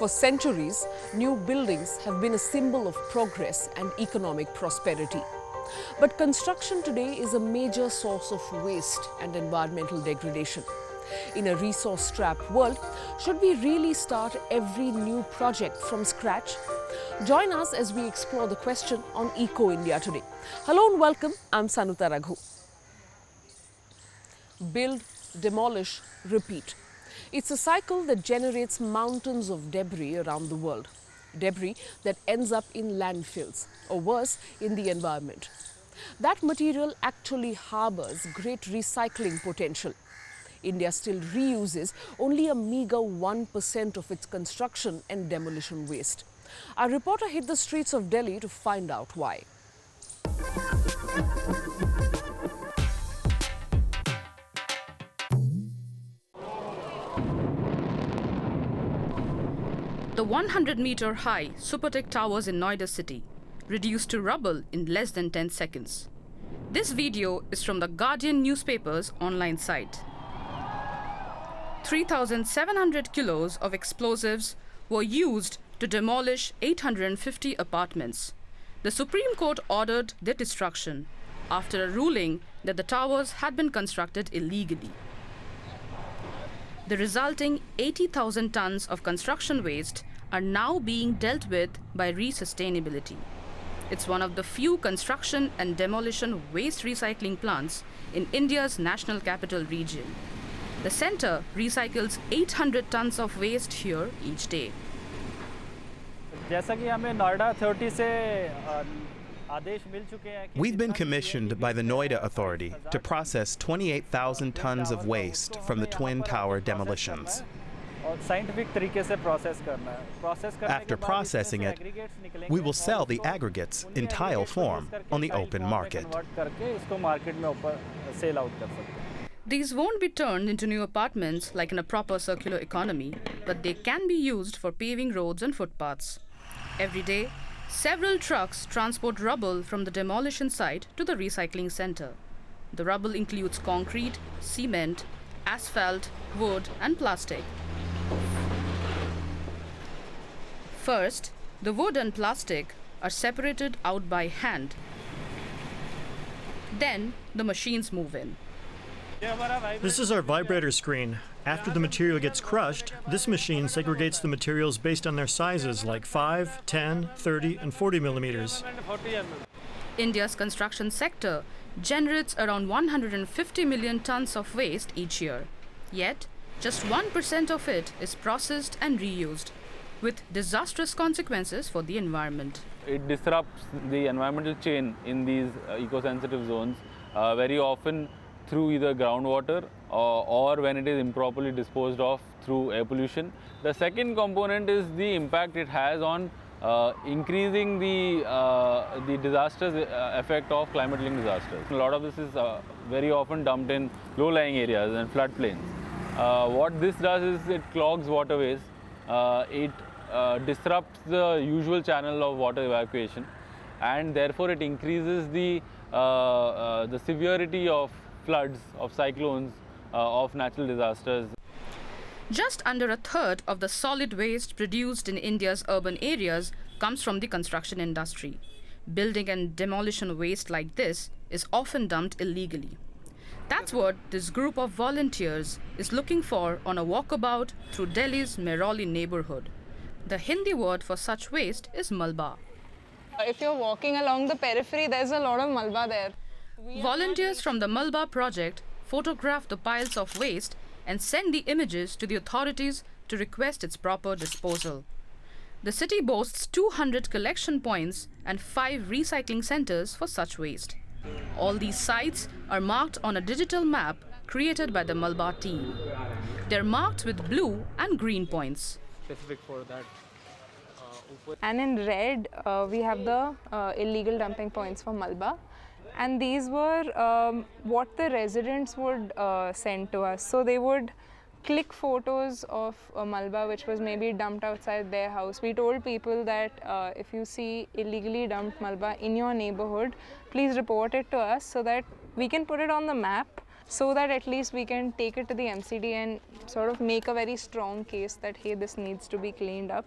For centuries, new buildings have been a symbol of progress and economic prosperity. But construction today is a major source of waste and environmental degradation. In a resource-strapped world, should we really start every new project from scratch? Join us as we explore the question on Eco India today. Hello and welcome, I'm Sanuta Raghu. Build, demolish, repeat. It's a cycle that generates mountains of debris around the world. Debris that ends up in landfills, or worse, in the environment. That material actually harbors great recycling potential. India still reuses only a meager 1% of its construction and demolition waste. Our reporter hit the streets of Delhi to find out why. The 100-meter-high Supertech towers in Noida city reduced to rubble in less than 10 seconds. This video is from the Guardian newspaper's online site. 3,700 kilos of explosives were used to demolish 850 apartments. The Supreme Court ordered their destruction after a ruling that the towers had been constructed illegally. The resulting 80,000 tons of construction waste are now being dealt with by Re-Sustainability. It's one of the few construction and demolition waste recycling plants in India's national capital region. The centre recycles 800 tons of waste here each day. We've been commissioned by the Noida Authority to process 28,000 tons of waste from the Twin Tower demolitions. After processing it, we will sell the aggregates in tile form on the open market. These won't be turned into new apartments like in a proper circular economy, but they can be used for paving roads and footpaths. Every day, several trucks transport rubble from the demolition site to the recycling center. The rubble includes concrete, cement, asphalt, wood, and plastic. First, the wood and plastic are separated out by hand. Then, the machines move in. This is our vibrator screen. After the material gets crushed, this machine segregates the materials based on their sizes like 5, 10, 30, and 40 millimeters. India's construction sector generates around 150 million tons of waste each year. Yet, just 1% of it is processed and reused, with disastrous consequences for the environment. It disrupts the environmental chain in these eco-sensitive zones very often through either groundwater or when it is improperly disposed of through air pollution. The second component is the impact it has on increasing the disastrous effect of climate-linked disasters. A lot of this is very often dumped in low-lying areas and floodplains. What this does is it clogs waterways, it disrupts the usual channel of water evacuation, and therefore it increases the severity of floods, of cyclones, of natural disasters. Just under a third of the solid waste produced in India's urban areas comes from the construction industry. Building and demolition waste like this is often dumped illegally. That's what this group of volunteers is looking for on a walkabout through Delhi's Mehrauli neighborhood. The Hindi word for such waste is malba. If you're walking along the periphery, there's a lot of malba there. Volunteers from the Malba project photograph the piles of waste and send the images to the authorities to request its proper disposal. The city boasts 200 collection points and 5 recycling centers for such waste. All these sites are marked on a digital map created by the Malba team. They're marked with blue and green points. Specific for that. And in red, we have the illegal dumping points for Malba. And these were what the residents would send to us. So they would click photos of Malba which was maybe dumped outside their house. We told people that if you see illegally dumped Malba in your neighborhood, please report it to us so that we can put it on the map so that at least we can take it to the MCD and sort of make a very strong case that, hey, this needs to be cleaned up.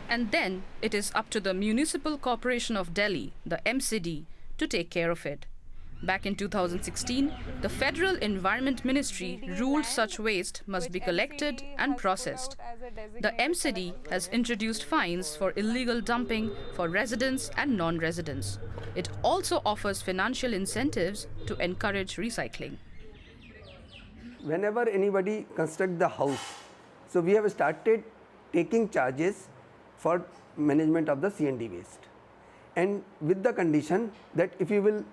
And then it is up to the Municipal Corporation of Delhi, the MCD, to take care of it. Back in 2016, the Federal Environment Ministry ruled such waste must be collected and processed. The MCD has introduced fines for illegal dumping for residents and non-residents. It also offers financial incentives to encourage recycling. Whenever anybody constructs the house, so we have started taking charges for management of the C&D waste, and with the condition that if you will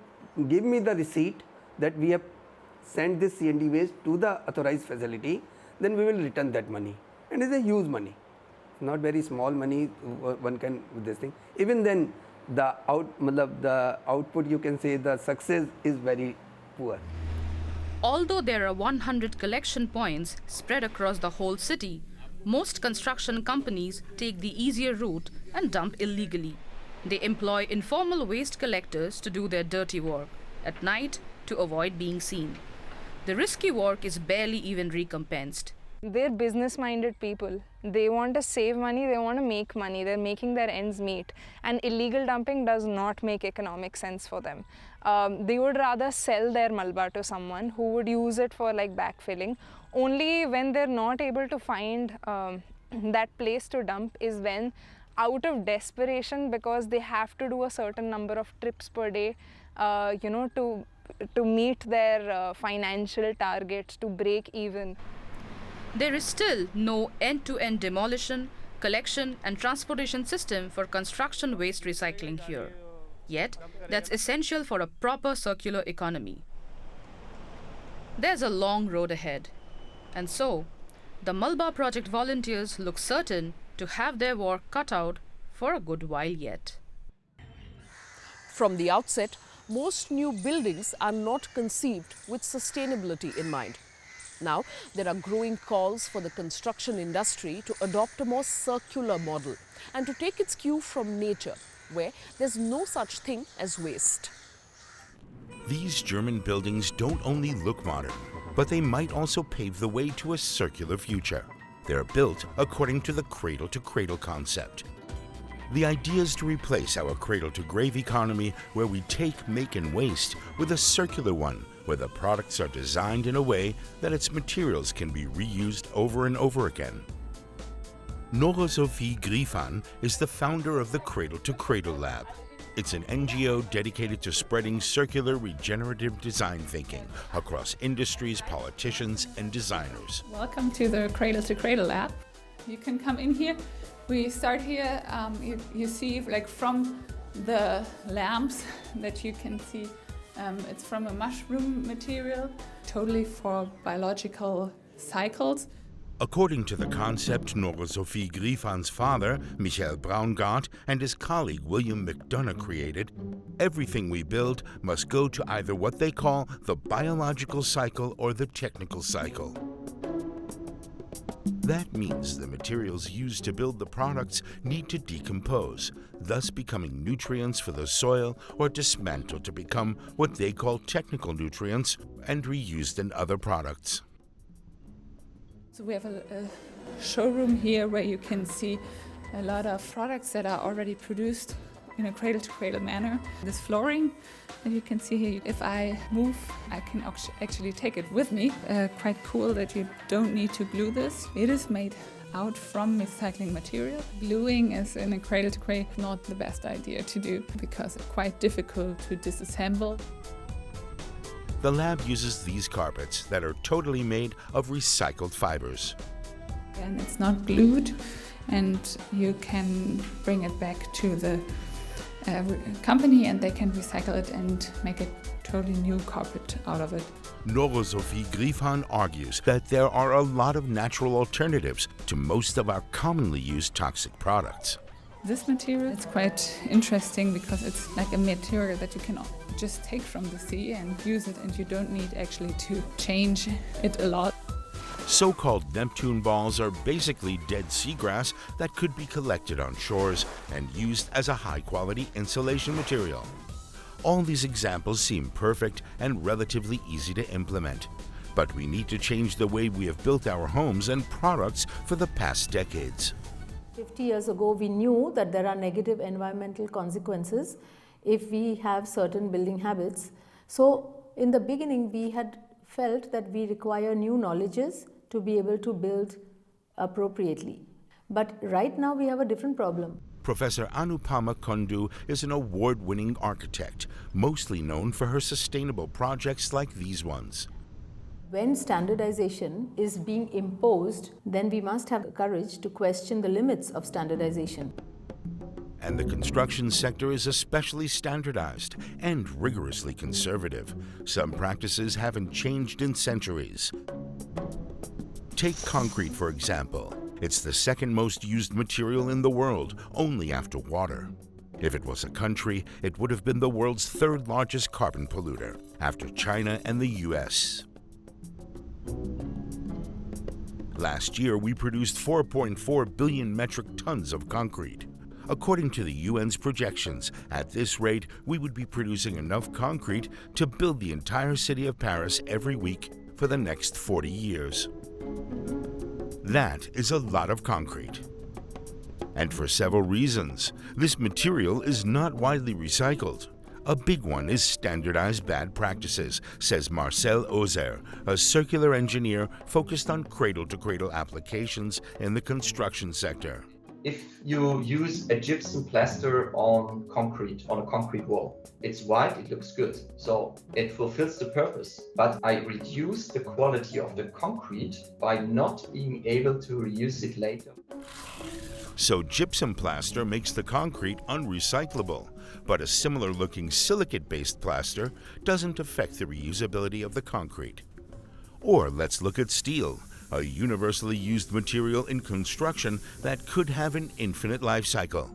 give me the receipt that we have sent this C&D waste to the authorized facility, then we will return that money, and it's a huge money, not very small money. One can do this thing. Even then, the output, you can say the success is very poor. Although there are 100 collection points spread across the whole city, most construction companies take the easier route and dump illegally. They employ informal waste collectors to do their dirty work at night to avoid being seen. The risky work is barely even recompensed. They're business-minded people. They want to save money, they want to make money, they're making their ends meet. And illegal dumping does not make economic sense for them. They would rather sell their Malba to someone who would use it for like backfilling. Only when they're not able to find that place to dump is when, out of desperation, because they have to do a certain number of trips per day, to meet their financial targets, to break even. There is still no end-to-end demolition, collection and transportation system for construction waste recycling here. Yet, that's essential for a proper circular economy. There's a long road ahead. And so, the Malba project volunteers look certain to have their work cut out for a good while yet. From the outset, most new buildings are not conceived with sustainability in mind. Now, there are growing calls for the construction industry to adopt a more circular model and to take its cue from nature, where there's no such thing as waste. These German buildings don't only look modern, but they might also pave the way to a circular future. They're built according to the cradle-to-cradle concept. The idea is to replace our cradle-to-grave economy, where we take, make, and waste, with a circular one, where the products are designed in a way that its materials can be reused over and over again. Nora Sophie Griefan is the founder of the Cradle to Cradle Lab. It's an NGO dedicated to spreading circular regenerative design thinking across industries, politicians, and designers. Welcome to the Cradle to Cradle Lab. You can come in here. We start here, you see like from the lamps that you can see, it's from a mushroom material, totally for biological cycles. According to the concept Nora Sophie Griefan's father, Michael Braungart, and his colleague William McDonough created, everything we build must go to either what they call the biological cycle or the technical cycle. That means the materials used to build the products need to decompose, thus becoming nutrients for the soil, or dismantle to become what they call technical nutrients and reused in other products. So we have a showroom here where you can see a lot of products that are already produced in a cradle-to-cradle manner. This flooring that you can see here, if I move, I can actually take it with me. Quite cool that you don't need to glue this. It is made out from recycling material. Gluing is in a cradle-to-cradle not the best idea to do because it's quite difficult to disassemble. The lab uses these carpets that are totally made of recycled fibers. And it's not glued, and you can bring it back to the company and they can recycle it and make a totally new carpet out of it. Nora Sophie Griefan argues that there are a lot of natural alternatives to most of our commonly used toxic products. This material, it's quite interesting because it's like a material that you can just take from the sea and use it, and you don't need actually to change it a lot. So-called Neptune balls are basically dead seagrass that could be collected on shores and used as a high-quality insulation material. All these examples seem perfect and relatively easy to implement. But we need to change the way we have built our homes and products for the past decades. 50 years ago, we knew that there are negative environmental consequences if we have certain building habits. So in the beginning, we had felt that we require new knowledges to be able to build appropriately. But right now, we have a different problem. Professor Anupama Kundu is an award-winning architect, mostly known for her sustainable projects like these ones. When standardization is being imposed, then we must have courage to question the limits of standardization. And the construction sector is especially standardized and rigorously conservative. Some practices haven't changed in centuries. Take concrete, for example. It's the second most used material in the world, only after water. If it was a country, it would have been the world's third largest carbon polluter, after China and the US. Last year, we produced 4.4 billion metric tons of concrete. According to the UN's projections, at this rate, we would be producing enough concrete to build the entire city of Paris every week for the next 40 years. That is a lot of concrete. And for several reasons, this material is not widely recycled. A big one is standardized bad practices, says Marcel Ozer, a circular engineer focused on cradle-to-cradle applications in the construction sector. If you use a gypsum plaster on a concrete wall, it's white, it looks good, so it fulfills the purpose. But I reduce the quality of the concrete by not being able to reuse it later. So gypsum plaster makes the concrete unrecyclable, but a similar-looking silicate-based plaster doesn't affect the reusability of the concrete. Or let's look at steel, a universally used material in construction that could have an infinite life cycle.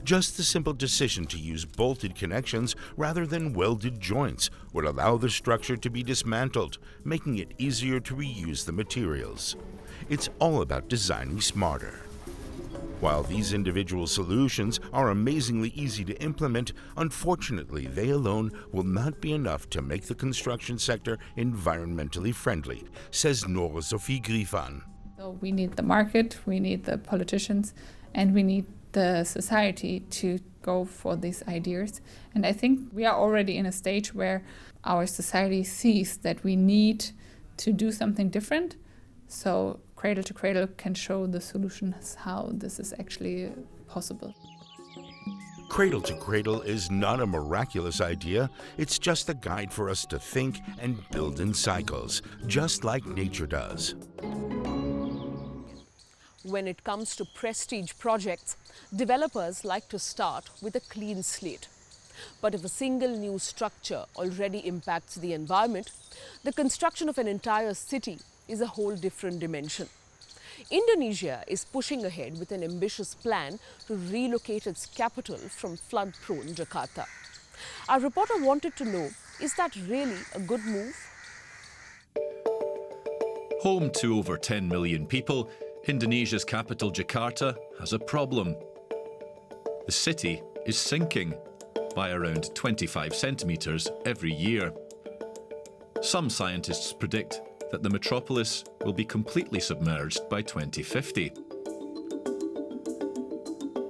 Just the simple decision to use bolted connections rather than welded joints would allow the structure to be dismantled, making it easier to reuse the materials. It's all about designing smarter. While these individual solutions are amazingly easy to implement, unfortunately, they alone will not be enough to make the construction sector environmentally friendly, says Nora Sophie Griffan. So we need the market, we need the politicians, and we need the society to go for these ideas. And I think we are already in a stage where our society sees that we need to do something different. So Cradle to Cradle can show the solutions how this is actually possible. Cradle to Cradle is not a miraculous idea. It's just a guide for us to think and build in cycles, just like nature does. When it comes to prestige projects, developers like to start with a clean slate. But if a single new structure already impacts the environment, the construction of an entire city is a whole different dimension. Indonesia is pushing ahead with an ambitious plan to relocate its capital from flood-prone Jakarta. Our reporter wanted to know, is that really a good move? Home to over 10 million people, Indonesia's capital Jakarta has a problem. The city is sinking by around 25 centimetres every year. Some scientists predict that the metropolis will be completely submerged by 2050.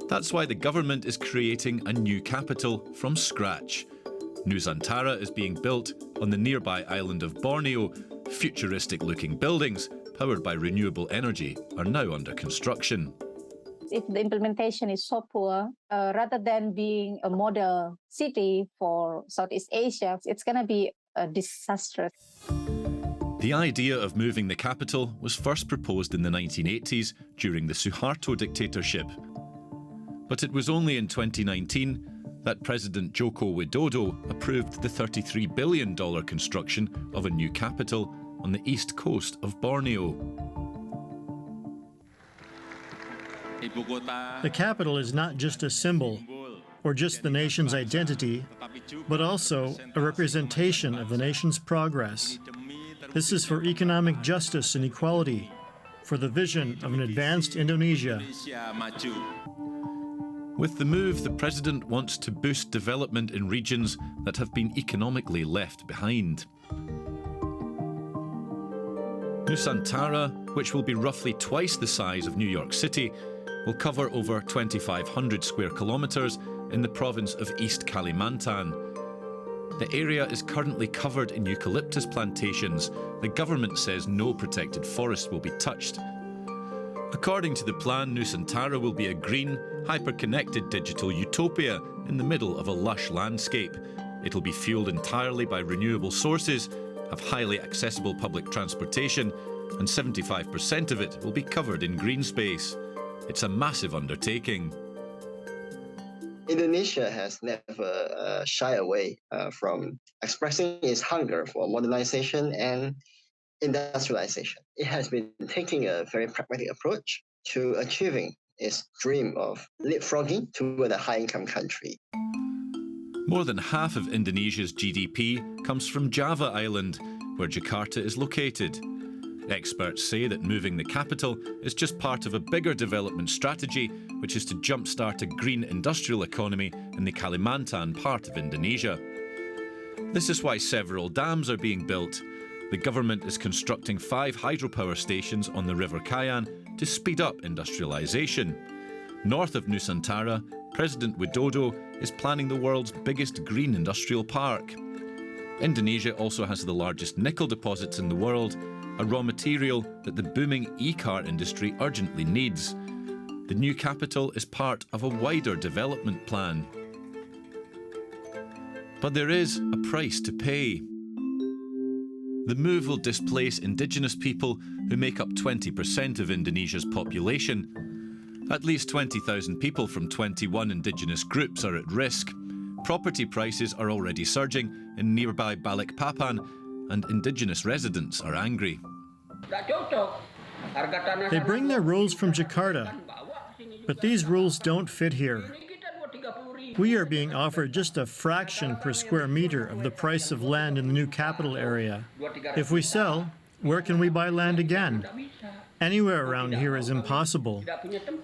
That's why the government is creating a new capital from scratch. Nusantara is being built on the nearby island of Borneo. Futuristic-looking buildings, powered by renewable energy, are now under construction. If the implementation is so poor, rather than being a model city for Southeast Asia, it's going to be a disaster. The idea of moving the capital was first proposed in the 1980s during the Suharto dictatorship. But it was only in 2019 that President Joko Widodo approved the $33 billion construction of a new capital on the east coast of Borneo. The capital is not just a symbol or just the nation's identity, but also a representation of the nation's progress. This is for economic justice and equality, for the vision of an advanced Indonesia. With the move, the president wants to boost development in regions that have been economically left behind. Nusantara, which will be roughly twice the size of New York City, will cover over 2,500 square kilometres in the province of East Kalimantan. The area is currently covered in eucalyptus plantations. The government says no protected forest will be touched. According to the plan, Nusantara will be a green, hyper-connected digital utopia in the middle of a lush landscape. It'll be fueled entirely by renewable sources, have highly accessible public transportation, and 75% of it will be covered in green space. It's a massive undertaking. Indonesia has never shied away from expressing its hunger for modernization and industrialization. It has been taking a very pragmatic approach to achieving its dream of leapfrogging toward a high-income country. More than half of Indonesia's GDP comes from Java Island, where Jakarta is located. Experts say that moving the capital is just part of a bigger development strategy, which is to jumpstart a green industrial economy in the Kalimantan part of Indonesia. This is why several dams are being built. The government is constructing 5 hydropower stations on the River Kayan to speed up industrialization. North of Nusantara, President Widodo is planning the world's biggest green industrial park. Indonesia also has the largest nickel deposits in the world, a raw material that the booming e-car industry urgently needs. The new capital is part of a wider development plan. But there is a price to pay. The move will displace indigenous people who make up 20% of Indonesia's population. At least 20,000 people from 21 indigenous groups are at risk. Property prices are already surging in nearby Balikpapan, and indigenous residents are angry. They bring their rules from Jakarta, but these rules don't fit here. We are being offered just a fraction per square meter of the price of land in the new capital area. If we sell, where can we buy land again? Anywhere around here is impossible.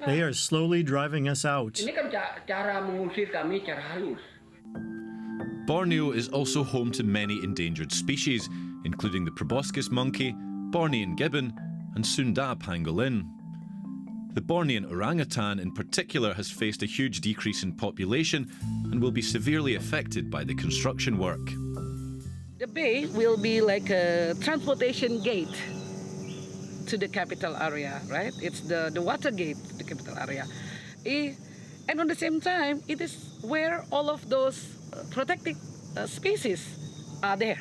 They are slowly driving us out. Borneo is also home to many endangered species, including the proboscis monkey, Bornean gibbon, and Sunda pangolin. The Bornean orangutan in particular has faced a huge decrease in population and will be severely affected by the construction work. The bay will be like a transportation gate to the capital area, right? It's the water gate to the capital area. And at the same time, it is where all of those protected species are there.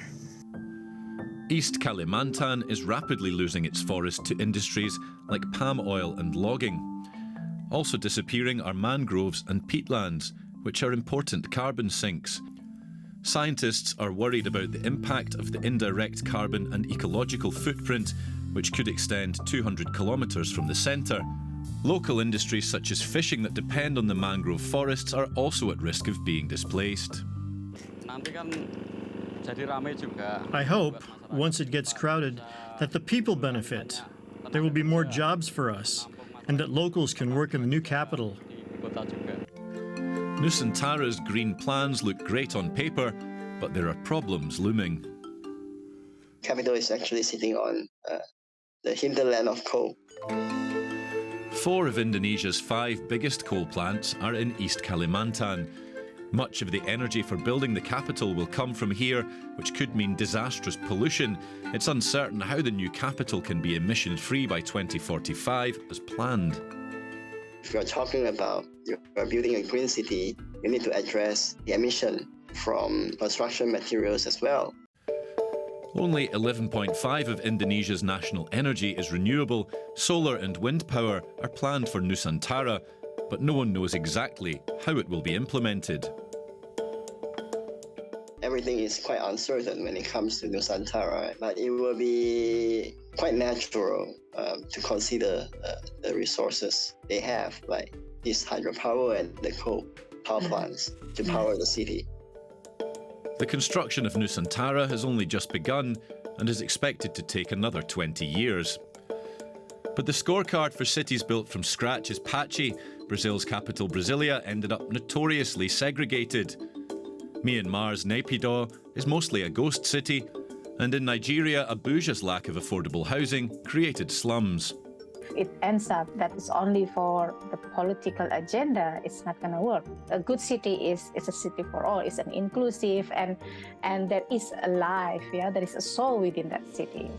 East Kalimantan is rapidly losing its forest to industries like palm oil and logging. Also disappearing are mangroves and peatlands, which are important carbon sinks. Scientists are worried about the impact of the indirect carbon and ecological footprint, which could extend 200 kilometres from the centre. Local industries such as fishing that depend on the mangrove forests are also at risk of being displaced. I hope, once it gets crowded, that the people benefit. There will be more jobs for us, and that locals can work in the new capital. Nusantara's green plans look great on paper, but there are problems looming. Capital is actually sitting on the hinterland of coal. 4 of Indonesia's 5 biggest coal plants are in East Kalimantan. Much of the energy for building the capital will come from here, which could mean disastrous pollution. It's uncertain how the new capital can be emission-free by 2045 as planned. If you're talking about you're building a green city, you need to address the emission from construction materials as well. Only 11.5% of Indonesia's national energy is renewable. Solar and wind power are planned for Nusantara, but no one knows exactly how it will be implemented. Everything is quite uncertain when it comes to Nusantara, but it will be quite natural to consider the resources they have, like this hydropower and the coal power plants to power the city. The construction of Nusantara has only just begun and is expected to take another 20 years. But the scorecard for cities built from scratch is patchy. Brazil's capital Brasilia ended up notoriously segregated. Myanmar's Naypyidaw is mostly a ghost city, and in Nigeria, Abuja's lack of affordable housing created slums. It ends up that it's only for the political agenda, it's not going to work. A good city is a city for all. It's an inclusive and there is a life, there is a soul within that city.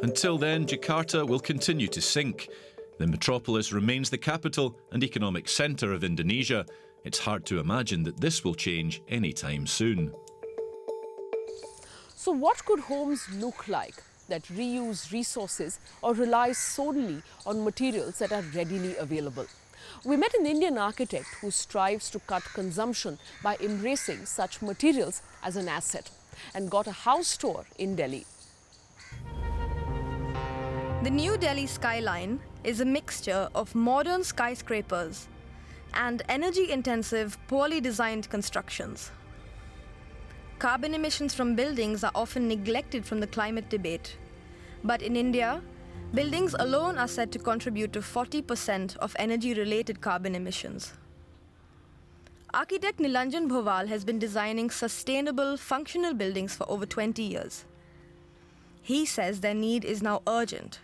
Until then, Jakarta will continue to sink. The metropolis remains the capital and economic centre of Indonesia. It's hard to imagine that this will change anytime soon. So what could homes look like that reuse resources or rely solely on materials that are readily available? We met an Indian architect who strives to cut consumption by embracing such materials as an asset and got a house tour in Delhi. The New Delhi skyline is a mixture of modern skyscrapers and energy-intensive, poorly designed constructions. Carbon emissions from buildings are often neglected from the climate debate. But in India, buildings alone are said to contribute to 40% of energy-related carbon emissions. Architect Nilanjan Bhoval has been designing sustainable, functional buildings for over 20 years. He says their need is now urgent.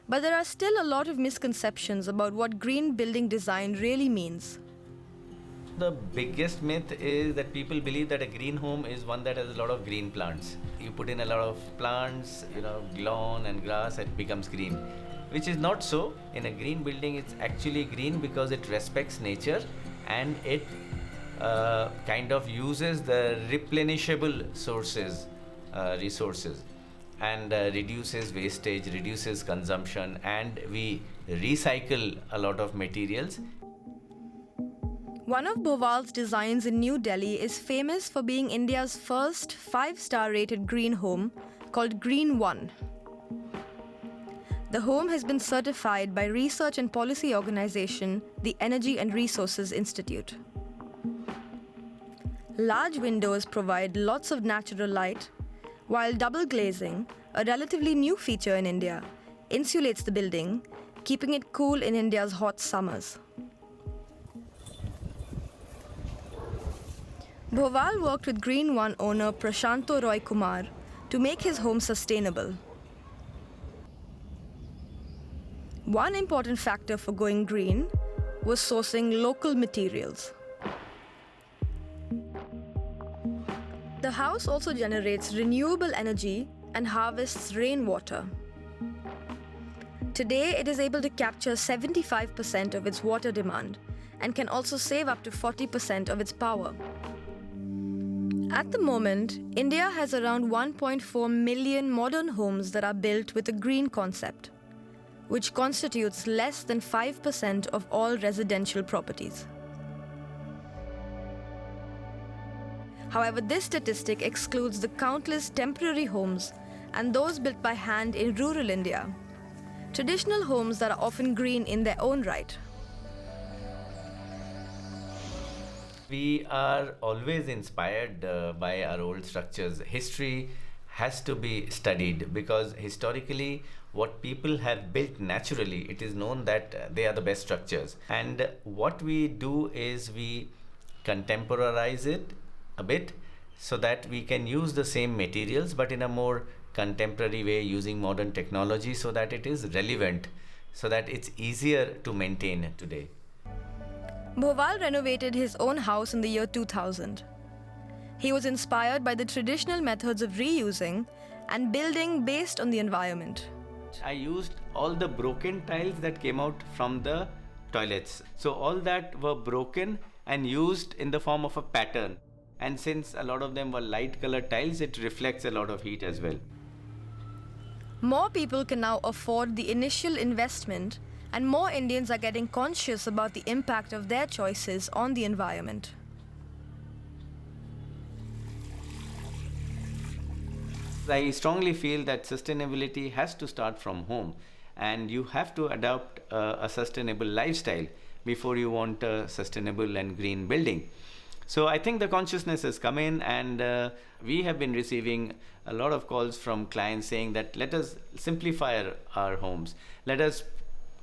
But there are still a lot of misconceptions about what green building design really means. The biggest myth is that people believe that a green home is one that has a lot of green plants. You put in a lot of plants, lawn and grass, it becomes green. Which is not so. In a green building, it's actually green because it respects nature and it kind of uses the replenishable resources and reduces wastage, reduces consumption, and we recycle a lot of materials. One of Bhoval's designs in New Delhi is famous for being India's first 5-star rated green home called Green 1. The home has been certified by research and policy organization, the Energy and Resources Institute. Large windows provide lots of natural light, while double glazing, a relatively new feature in India, insulates the building, keeping it cool in India's hot summers. Bhoval worked with Green 1 owner Prashanto Roy Kumar to make his home sustainable. One important factor for going green was sourcing local materials. The house also generates renewable energy and harvests rainwater. Today, it is able to capture 75% of its water demand and can also save up to 40% of its power. At the moment, India has around 1.4 million modern homes that are built with a green concept, which constitutes less than 5% of all residential properties. However, this statistic excludes the countless temporary homes and those built by hand in rural India, traditional homes that are often green in their own right. We are always inspired by our old structures. History has to be studied because historically what people have built naturally, it is known that they are the best structures. And what we do is we contemporize it a bit so that we can use the same materials but in a more contemporary way using modern technology so that it is relevant, so that it's easier to maintain today. Bhoval renovated his own house in the year 2000. He was inspired by the traditional methods of reusing and building based on the environment. I used all the broken tiles that came out from the toilets. So all that were broken and used in the form of a pattern. And since a lot of them were light colored tiles, it reflects a lot of heat as well. More people can now afford the initial investment, and more Indians are getting conscious about the impact of their choices on the environment. I strongly feel that sustainability has to start from home, and you have to adopt a sustainable lifestyle before you want a sustainable and green building. So I think the consciousness has come in, and we have been receiving a lot of calls from clients saying that let us simplify our homes. Let us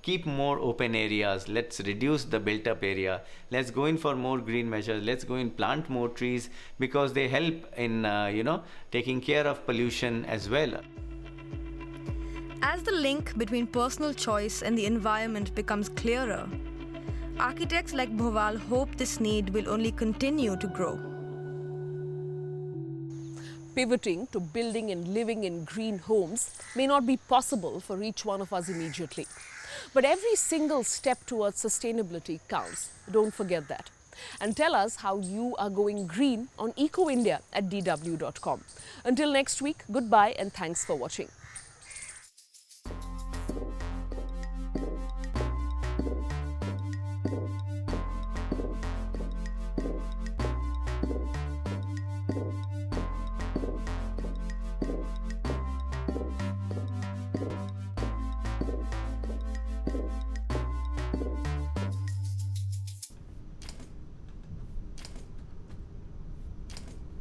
keep more open areas, let's reduce the built up area, let's go in for more green measures, let's go and plant more trees, because they help in taking care of pollution as well. As the link between personal choice and the environment becomes clearer, architects like Bhoval hope this need will only continue to grow. Pivoting to building and living in green homes may not be possible for each one of us immediately. But every single step towards sustainability counts. Don't forget that. And tell us how you are going green on ecoindia@dw.com. Until next week, goodbye and thanks for watching.